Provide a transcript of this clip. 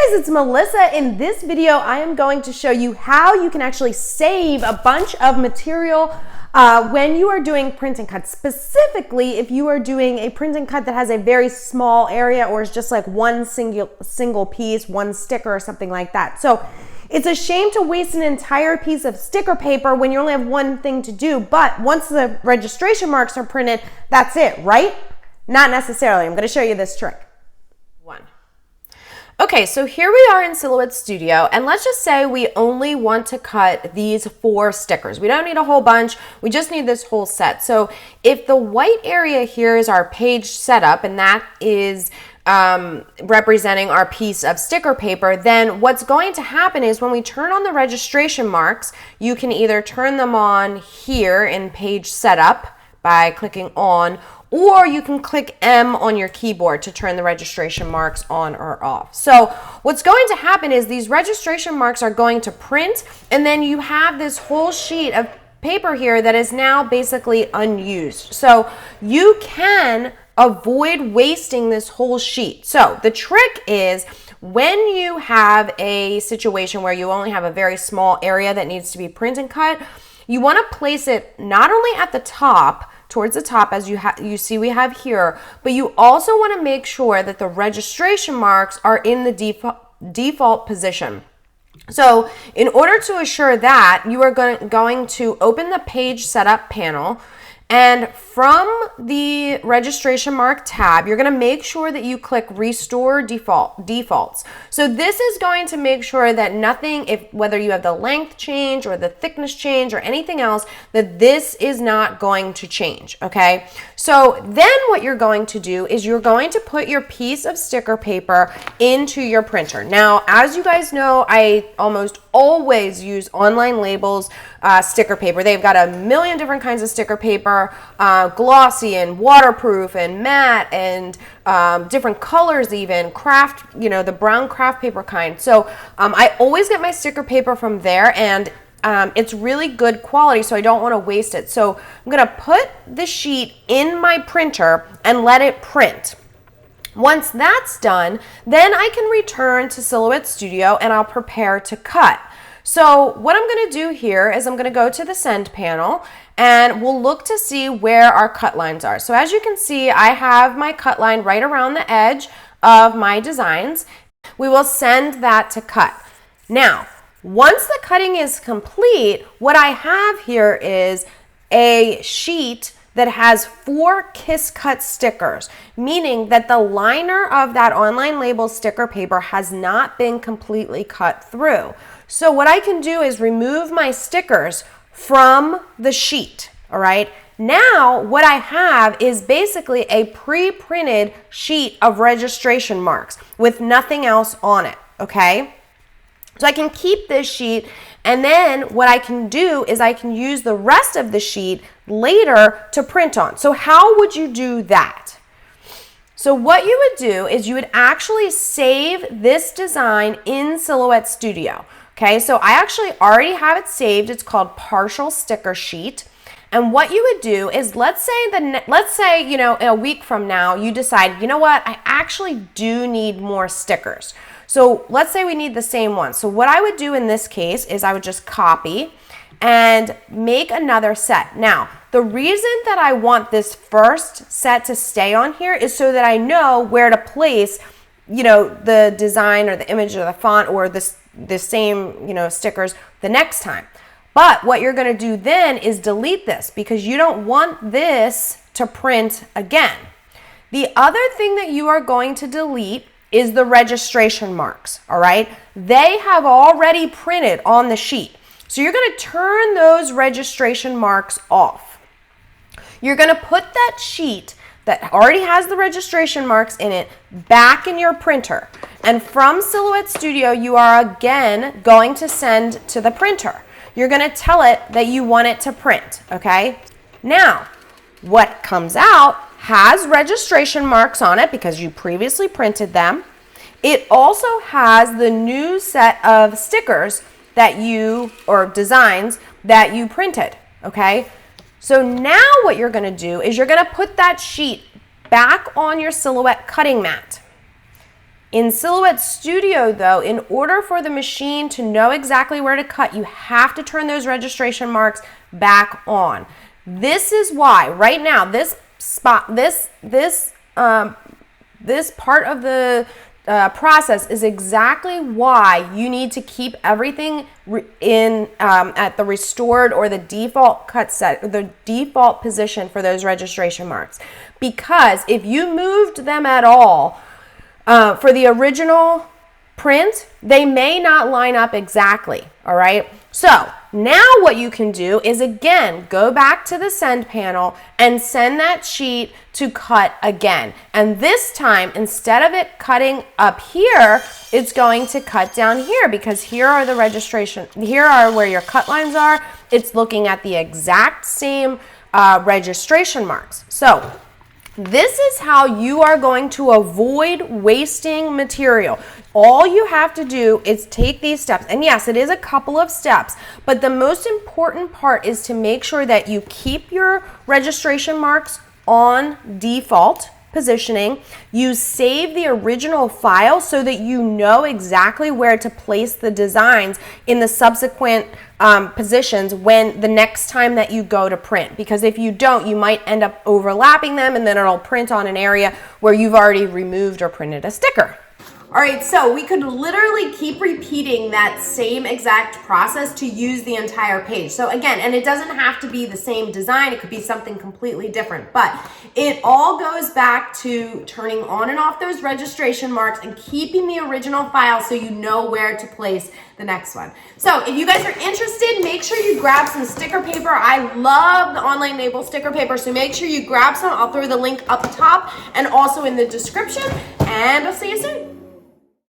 guys, it's Melissa. In this video, I am going to show you how you can actually save a bunch of material when you are doing print and cut. Specifically, if you are doing a print and cut that has a very small area or is just like one single piece, one sticker or something like that. So it's a shame to waste an entire piece of sticker paper when you only have one thing to do, but once the registration marks are printed, that's it, right? Not necessarily. I'm going to show you this trick. Okay, so here we are in Silhouette Studio, and let's just say we only want to cut these 4 stickers. We don't need a whole bunch, we just need this whole set. So if the white area here is our page setup, and that is representing our piece of sticker paper, then what's going to happen is when we turn on the registration marks, you can either turn them on here in page setup by clicking on, or you can click M on your keyboard to turn the registration marks on or off. So what's going to happen is these registration marks are going to print, and then you have this whole sheet of paper here that is now basically unused. So you can avoid wasting this whole sheet. So the trick is when you have a situation where you only have a very small area that needs to be print and cut, you want to place it not only at the top, towards the top as you see we have here, but you also want to make sure that the registration marks are in the default position. So in order to assure that, you are going to open the page setup panel, and from the registration mark tab, you're going to make sure that you click restore defaults. So this is going to make sure that nothing, whether you have the length change or the thickness change or anything else, that this is not going to change, okay? So then what you're going to do is you're going to put your piece of sticker paper into your printer. Now, as you guys know, I almost always use Online Labels sticker paper. They've got a million different kinds of sticker paper, glossy and waterproof and matte and different colors, even craft, the brown craft paper kind. So I always get my sticker paper from there, and it's really good quality, so I don't want to waste it. So I'm going to put the sheet in my printer and let it print. Once that's done, then I can return to Silhouette Studio and I'll prepare to cut. So what I'm going to do here is I'm going to go to the send panel and we'll look to see where our cut lines are. So as you can see, I have my cut line right around the edge of my designs. We will send that to cut. Now, once the cutting is complete, what I have here is a sheet that has 4 kiss cut stickers, meaning that the liner of that Online Label sticker paper has not been completely cut through. So what I can do is remove my stickers from the sheet, all right? Now what I have is basically a pre-printed sheet of registration marks with nothing else on it, okay? So I can keep this sheet, and then what I can do is I can use the rest of the sheet later to print on. So how would you do that? So what you would do is you would actually save this design in Silhouette Studio. Okay, so I actually already have it saved. It's called Partial Sticker Sheet. And what you would do is, let's say, in a week from now, you decide, you know what, I actually do need more stickers. So let's say we need the same one. So what I would do in this case is I would just copy and make another set. Now, the reason that I want this first set to stay on here is so that I know where to place, the design or the image or the font or the same, stickers the next time. But what you're going to do then is delete this because you don't want this to print again. The other thing that you are going to delete is the registration marks, all right? They have already printed on the sheet. So you're going to turn those registration marks off. You're going to put that sheet that already has the registration marks in it back in your printer. And from Silhouette Studio, you are again going to send to the printer. You're going to tell it that you want it to print, okay? Now, what comes out has registration marks on it because you previously printed them. It also has the new set of stickers or designs that you printed, okay? So now what you're going to do is you're going to put that sheet back on your Silhouette cutting mat. In Silhouette Studio, though, in order for the machine to know exactly where to cut, you have to turn those registration marks back on. This is why right now this spot, this part of the process is exactly why you need to keep everything in at the restored or the default cut set, or the default position for those registration marks. Because if you moved them at all for the original print, they may not line up exactly, all right? So now what you can do is, again, go back to the send panel and send that sheet to cut again. And this time, instead of it cutting up here, it's going to cut down here, because here are the registration, here are where your cut lines are. It's looking at the exact same registration marks. So this is how you are going to avoid wasting material. All you have to do is take these steps. And yes, it is a couple of steps, but the most important part is to make sure that you keep your registration marks on default positioning. You save the original file so that you know exactly where to place the designs in the subsequent positions when the next time that you go to print. Because if you don't, you might end up overlapping them, and then it'll print on an area where you've already removed or printed a sticker. All right, so we could literally keep repeating that same exact process to use the entire page. So again, and it doesn't have to be the same design, it could be something completely different, but it all goes back to turning on and off those registration marks and keeping the original file so you know where to place the next one. So if you guys are interested, make sure you grab some sticker paper. I love the online label sticker paper, so make sure you grab some. I'll throw the link up top and also in the description, and I'll see you soon.